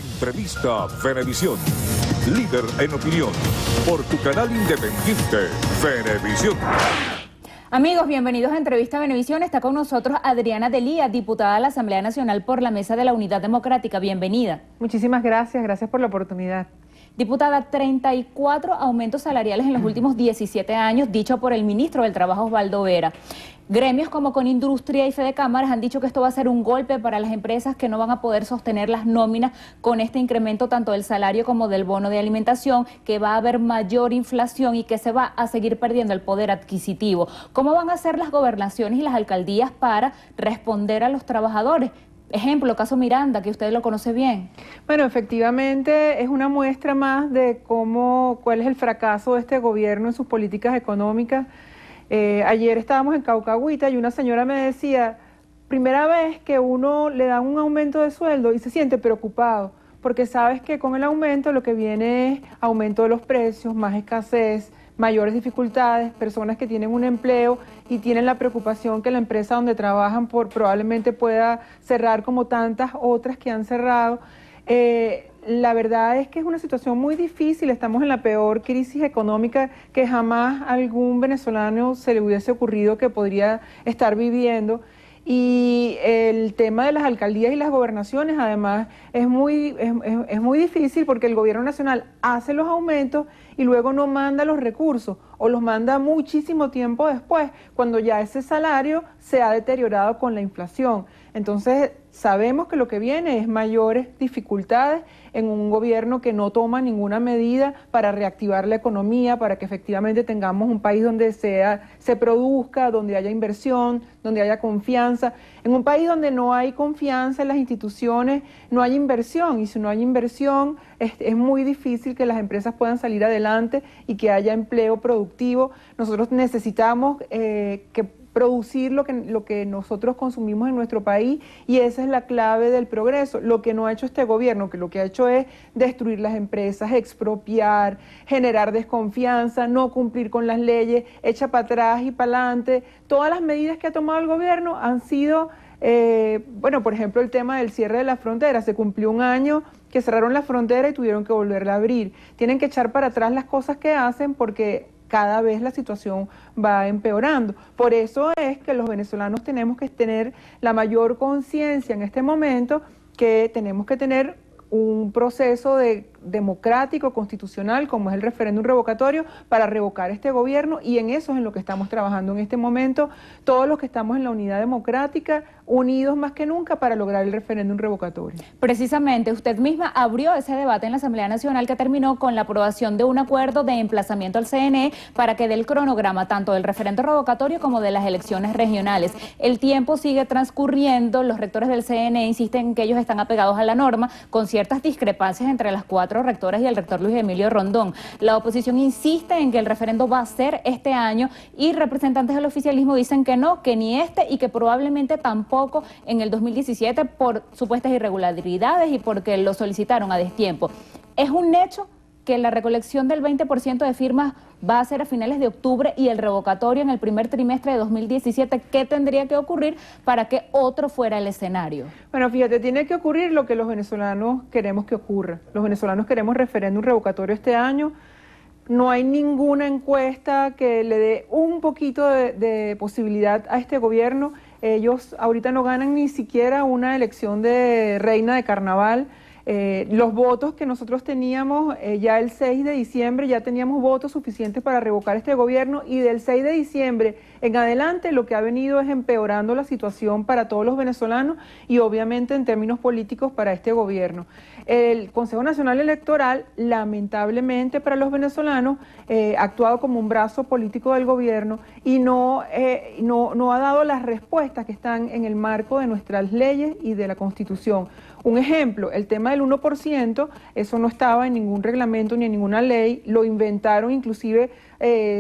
Entrevista Venevisión. Líder en opinión. Por tu canal independiente, Venevisión. Amigos, bienvenidos a Entrevista Venevisión. Está con nosotros Adriana Delía, diputada de la Asamblea Nacional por la Mesa de la Unidad Democrática. Bienvenida. Muchísimas gracias, gracias por la oportunidad. Diputada, 34 aumentos salariales en los últimos 17 años, dicho por el ministro del Trabajo, Osvaldo Vera. Gremios como Conindustria y Fedecámaras han dicho que esto va a ser un golpe para las empresas que no van a poder sostener las nóminas con este incremento tanto del salario como del bono de alimentación, que va a haber mayor inflación y que se va a seguir perdiendo el poder adquisitivo. ¿Cómo van a hacer las gobernaciones y las alcaldías para responder a los trabajadores? Ejemplo, caso Miranda, que usted lo conoce bien. Bueno, efectivamente es una muestra más de cuál es el fracaso de este gobierno en sus políticas económicas. Ayer estábamos en Caucahuita y una señora me decía, primera vez que uno le da un aumento de sueldo y se siente preocupado, porque sabes que con el aumento lo que viene es aumento de los precios, más escasez, mayores dificultades, personas que tienen un empleo y tienen la preocupación que la empresa donde trabajan probablemente pueda cerrar como tantas otras que han cerrado. La verdad es que es una situación muy difícil, estamos en la peor crisis económica que jamás a algún venezolano se le hubiese ocurrido que podría estar viviendo. Y el tema de las alcaldías y las gobernaciones además es muy difícil porque el gobierno nacional hace los aumentos y luego no manda los recursos o los manda muchísimo tiempo después, cuando ya ese salario se ha deteriorado con la inflación. Entonces sabemos que lo que viene es mayores dificultades en un gobierno que no toma ninguna medida para reactivar la economía, para que efectivamente tengamos un país donde se produzca, donde haya inversión, donde haya confianza. En un país donde no hay confianza en las instituciones, no hay inversión, y si no hay inversión es muy difícil que las empresas puedan salir adelante y que haya empleo productivo. Nosotros necesitamos producir lo que nosotros consumimos en nuestro país, y esa es la clave del progreso. Lo que no ha hecho este gobierno, que lo que ha hecho es destruir las empresas, expropiar, generar desconfianza, no cumplir con las leyes, echa para atrás y para adelante. Todas las medidas que ha tomado el gobierno han sido, por ejemplo, el tema del cierre de la frontera. Se cumplió un año que cerraron la frontera y tuvieron que volverla a abrir. Tienen que echar para atrás las cosas que hacen porque cada vez la situación va empeorando. Por eso es que los venezolanos tenemos que tener la mayor conciencia en este momento, que tenemos que tener un proceso democrático, constitucional, como es el referéndum revocatorio, para revocar este gobierno, y en eso es en lo que estamos trabajando en este momento, todos los que estamos en la unidad democrática, unidos más que nunca para lograr el referéndum revocatorio. Precisamente, usted misma abrió ese debate en la Asamblea Nacional, que terminó con la aprobación de un acuerdo de emplazamiento al CNE para que dé el cronograma tanto del referéndum revocatorio como de las elecciones regionales. El tiempo sigue transcurriendo, los rectores del CNE insisten que ellos están apegados a la norma, con ciertas discrepancias entre las 4 rectoras y el rector Luis Emilio Rondón. La oposición insiste en que el referendo va a ser este año, y representantes del oficialismo dicen que no, que ni este, y que probablemente tampoco en el 2017 por supuestas irregularidades y porque lo solicitaron a destiempo. Es un hecho que la recolección del 20% de firmas va a ser a finales de octubre y el revocatorio en el primer trimestre de 2017. ¿Qué tendría que ocurrir para que otro fuera el escenario? Bueno, fíjate, tiene que ocurrir lo que los venezolanos queremos que ocurra. Los venezolanos queremos referéndum revocatorio este año. No hay ninguna encuesta que le dé un poquito de posibilidad a este gobierno. Ellos ahorita no ganan ni siquiera una elección de reina de carnaval. Los votos que nosotros teníamos ya el 6 de diciembre, ya teníamos votos suficientes para revocar este gobierno, y del 6 de diciembre en adelante lo que ha venido es empeorando la situación para todos los venezolanos y obviamente en términos políticos para este gobierno. El Consejo Nacional Electoral, lamentablemente para los venezolanos, ha actuado como un brazo político del gobierno y no ha dado las respuestas que están en el marco de nuestras leyes y de la Constitución. Un ejemplo, el tema del 1%, eso no estaba en ningún reglamento ni en ninguna ley, lo inventaron inclusive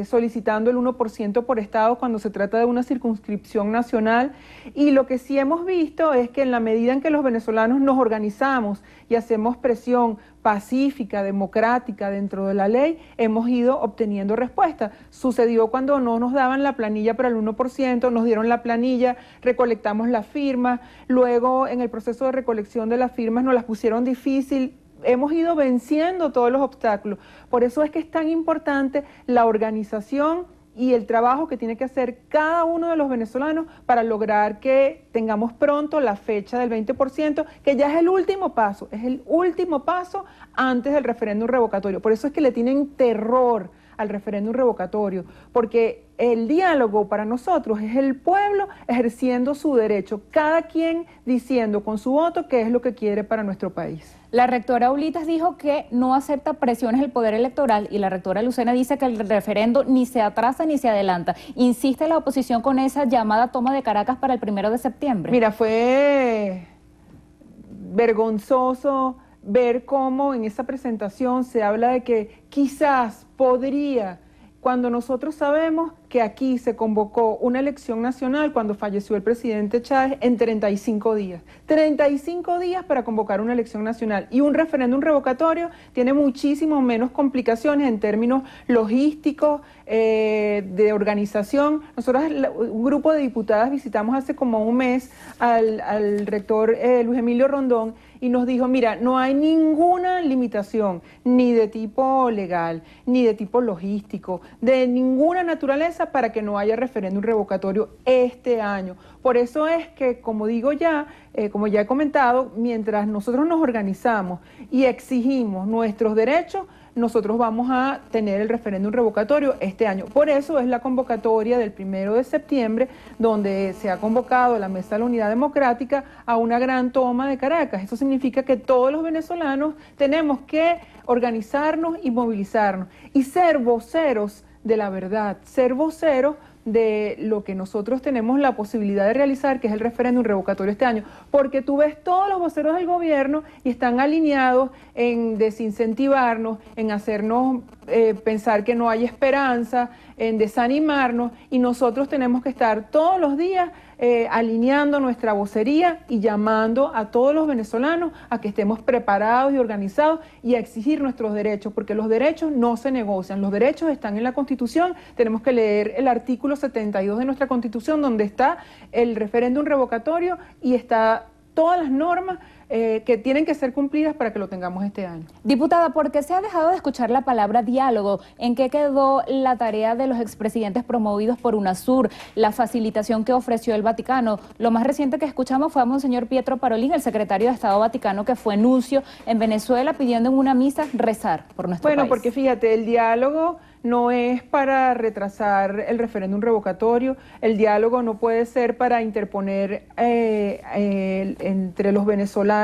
solicitando el 1% por estado cuando se trata de una circunscripción nacional. Y lo que sí hemos visto es que en la medida en que los venezolanos nos organizamos y hacemos presión pacífica, democrática dentro de la ley, hemos ido obteniendo respuestas. Sucedió cuando no nos daban la planilla para el 1%, nos dieron la planilla, recolectamos las firmas, luego en el proceso de recolección de las firmas nos las pusieron difícil. Hemos ido venciendo todos los obstáculos. Por eso es que es tan importante la organización y el trabajo que tiene que hacer cada uno de los venezolanos para lograr que tengamos pronto la fecha del 20%, que ya es el último paso antes del referéndum revocatorio. Por eso es que le tienen terror al referéndum revocatorio, porque el diálogo para nosotros es el pueblo ejerciendo su derecho, cada quien diciendo con su voto qué es lo que quiere para nuestro país. La rectora Ulitas dijo que no acepta presiones del poder electoral y la rectora Lucena dice que el referendo ni se atrasa ni se adelanta. ¿Insiste la oposición con esa llamada toma de Caracas para el 1 de septiembre? Mira, fue vergonzoso ver cómo en esa presentación se habla de que quizás podría, cuando nosotros sabemos que aquí se convocó una elección nacional cuando falleció el presidente Chávez en 35 días. 35 días para convocar una elección nacional. Y un referéndum revocatorio tiene muchísimo menos complicaciones en términos logísticos, de organización. Nosotros, un grupo de diputadas, visitamos hace como un mes al rector Luis Emilio Rondón y nos dijo, mira, no hay ninguna limitación, ni de tipo legal, ni de tipo logístico, de ninguna naturaleza para que no haya referéndum revocatorio este año. Por eso es que, como digo ya, como ya he comentado, mientras nosotros nos organizamos y exigimos nuestros derechos, nosotros vamos a tener el referéndum revocatorio este año. Por eso es la convocatoria del 1 de septiembre, donde se ha convocado la Mesa de la Unidad Democrática a una gran toma de Caracas. Eso significa que todos los venezolanos tenemos que organizarnos y movilizarnos y ser voceros de la verdad, ser voceros de lo que nosotros tenemos la posibilidad de realizar, que es el referéndum revocatorio este año, porque tú ves todos los voceros del gobierno y están alineados en desincentivarnos, en hacernos pensar que no hay esperanza, en desanimarnos, y nosotros tenemos que estar todos los días alineando nuestra vocería y llamando a todos los venezolanos a que estemos preparados y organizados y a exigir nuestros derechos, porque los derechos no se negocian, los derechos están en la Constitución. Tenemos que leer el artículo 72 de nuestra Constitución, donde está el referéndum revocatorio y está todas las normas que tienen que ser cumplidas para que lo tengamos este año. Diputada, ¿por qué se ha dejado de escuchar la palabra diálogo? ¿En qué quedó la tarea de los expresidentes promovidos por UNASUR, la facilitación que ofreció el Vaticano? Lo más reciente que escuchamos fue a Monseñor Pietro Parolin, el secretario de Estado Vaticano, que fue nuncio en Venezuela pidiendo en una misa rezar por nuestro país. Bueno, porque fíjate, el diálogo no es para retrasar el referéndum revocatorio, el diálogo no puede ser para interponer entre los venezolanos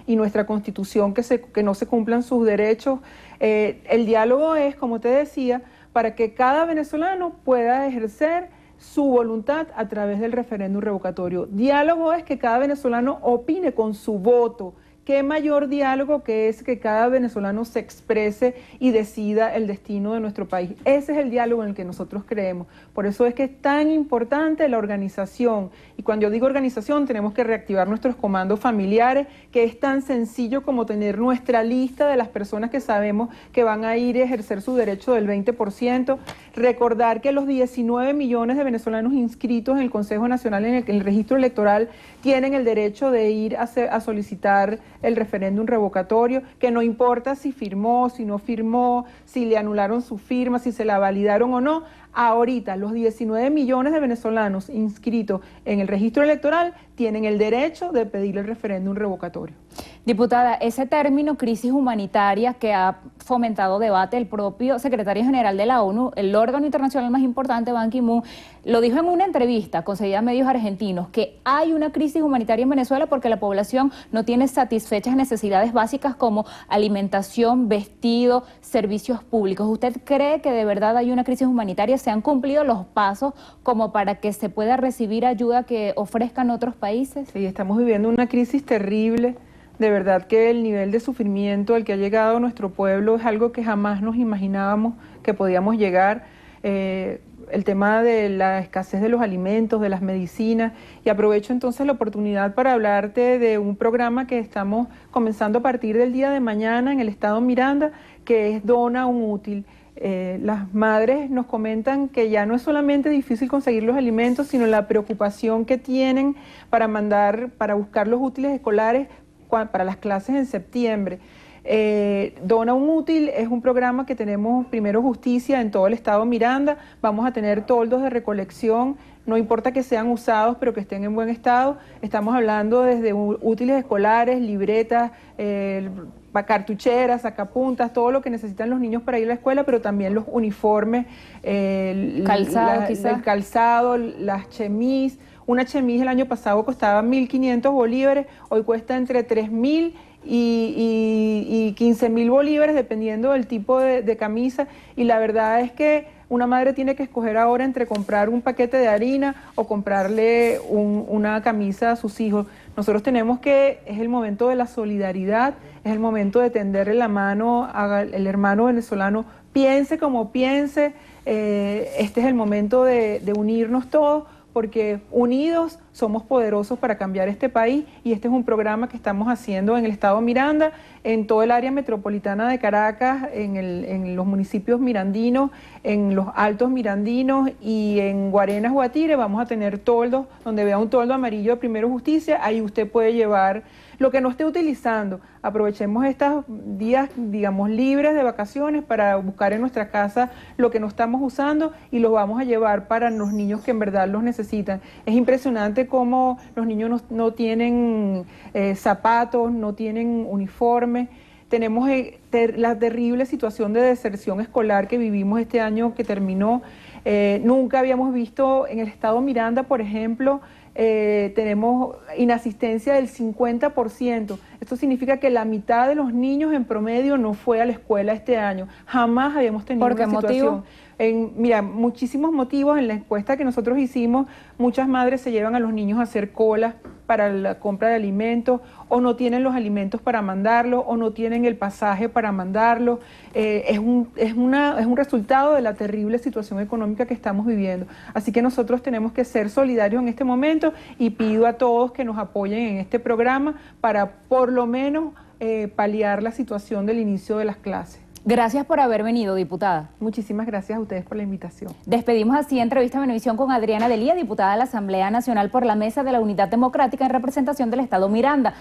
y nuestra Constitución que no se cumplan sus derechos. El diálogo es, como te decía, para que cada venezolano pueda ejercer su voluntad a través del referéndum revocatorio. Diálogo es que cada venezolano opine con su voto. ¿Qué mayor diálogo que es que cada venezolano se exprese y decida el destino de nuestro país? Ese es el diálogo en el que nosotros creemos. Por eso es que es tan importante la organización. Y cuando yo digo organización, tenemos que reactivar nuestros comandos familiares, que es tan sencillo como tener nuestra lista de las personas que sabemos que van a ir a ejercer su derecho del 20%. Recordar que los 19 millones de venezolanos inscritos en el Consejo Nacional, en el registro electoral, tienen el derecho de ir a solicitar el referéndum revocatorio, que no importa si firmó, si no firmó, si le anularon su firma, si se la validaron o no. Ahorita los 19 millones de venezolanos inscritos en el registro electoral tienen el derecho de pedir el referéndum revocatorio. Diputada, ese término crisis humanitaria que ha fomentado debate, el propio secretario general de la ONU, el órgano internacional más importante, Ban Ki-moon, lo dijo en una entrevista concedida a medios argentinos, que hay una crisis humanitaria en Venezuela porque la población no tiene satisfechas necesidades básicas como alimentación, vestido, servicios públicos. ¿Usted cree que de verdad hay una crisis humanitaria? ¿Se han cumplido los pasos como para que se pueda recibir ayuda que ofrezcan otros países? Sí, estamos viviendo una crisis terrible. De verdad que el nivel de sufrimiento al que ha llegado nuestro pueblo es algo que jamás nos imaginábamos que podíamos llegar. el tema de la escasez de los alimentos, de las medicinas, y aprovecho entonces la oportunidad para hablarte de un programa que estamos comenzando a partir del día de mañana en el estado Miranda, que es Dona un Útil. Las madres nos comentan que ya no es solamente difícil conseguir los alimentos, sino la preocupación que tienen para buscar los útiles escolares para las clases en septiembre. Dona un Útil es un programa que tenemos primero justicia en todo el estado Miranda. Vamos a tener toldos de recolección, no importa que sean usados, pero que estén en buen estado. Estamos hablando desde útiles escolares, libretas, cartucheras, sacapuntas, todo lo que necesitan los niños para ir a la escuela, pero también los uniformes, el calzado, las chemis. Una chemis el año pasado costaba 1.500 bolívares, hoy cuesta entre 3.000 y 15.000 bolívares, dependiendo del tipo de camisa, y la verdad es que una madre tiene que escoger ahora entre comprar un paquete de harina o comprarle una camisa a sus hijos. Nosotros es el momento de la solidaridad, es el momento de tenderle la mano al hermano venezolano, piense como piense, este es el momento de unirnos todos, porque unidos somos poderosos para cambiar este país, y este es un programa que estamos haciendo en el estado Miranda, en todo el área metropolitana de Caracas, en los municipios mirandinos, en los altos mirandinos y en Guarenas, Guatire. Vamos a tener toldos, donde vea un toldo amarillo de Primero Justicia, ahí usted puede llevar lo que no esté utilizando. Aprovechemos estos días, digamos, libres de vacaciones para buscar en nuestra casa lo que no estamos usando y los vamos a llevar para los niños que en verdad los necesitan. Es impresionante cómo los niños no tienen zapatos, no tienen uniforme. Tenemos la terrible situación de deserción escolar que vivimos este año que terminó. Nunca habíamos visto en el estado Miranda, por ejemplo, tenemos inasistencia del 50%. Esto significa que la mitad de los niños en promedio no fue a la escuela este año. Jamás habíamos tenido ¿Por qué una situación. motivo? Mira, muchísimos motivos. En la encuesta que nosotros hicimos, muchas madres se llevan a los niños a hacer colas para la compra de alimentos, o no tienen los alimentos para mandarlos, o no tienen el pasaje para mandarlos. Es un resultado de la terrible situación económica que estamos viviendo. Así que nosotros tenemos que ser solidarios en este momento, y pido a todos que nos apoyen en este programa para por lo menos paliar la situación del inicio de las clases. Gracias por haber venido, diputada. Muchísimas gracias a ustedes por la invitación. Despedimos así entrevista Venevisión con Adriana Delía, diputada de la Asamblea Nacional por la Mesa de la Unidad Democrática en representación del Estado Miranda.